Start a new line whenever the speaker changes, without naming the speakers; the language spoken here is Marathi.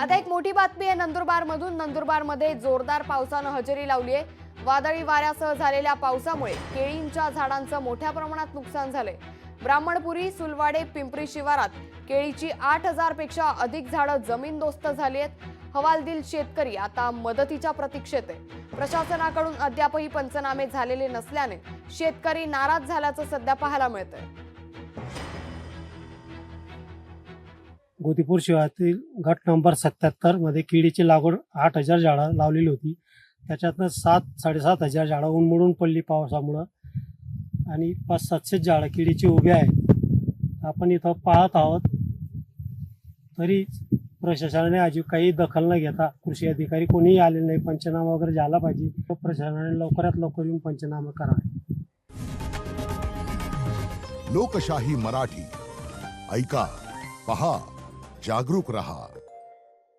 आता एक मोठी बातमी आहे नंदुरबारमधून। नंदुरबारमध्ये जोरदार पावसानं हजेरी लावली आहे। वादळी वाऱ्यासह झालेल्या पावसामुळे केळींच्या झाडांचं मोठ्या प्रमाणात नुकसान झालंय। ब्राह्मणपुरी, सुलवाडे, पिंपरी शिवारात केळीची 8000 पेक्षा अधिक झाडं जमीनदोस्त झाली आहेत। हवालदिल शेतकरी आता मदतीच्या प्रतीक्षेत आहे। प्रशासनाकडून अद्यापही पंचनामे झालेले नसल्याने शेतकरी नाराज झाल्याचं सध्या पाहायला मिळतंय।
गोदीपूर शिवारातील गट नंबर 77 मध्ये केळीची लागवड 8000 झाडं लावलेली होती। त्याच्यातनं 7-7.5 झाडं उन्मळून पडली पावसामुळं आणि 500-700 झाडं केळीची उभी आहेत। आपण इथं पाहत आहोत, तरी प्रशासनाने अजून काही दखल न घेता कृषी अधिकारी कोणीही आलेले नाही। पंचनामा वगैरे झाला पाहिजे। प्रशासनाने लवकरात लवकर येऊन पंचनामा करावा।
लोकशाही मराठी ऐका, पहा, जागरूक रहा।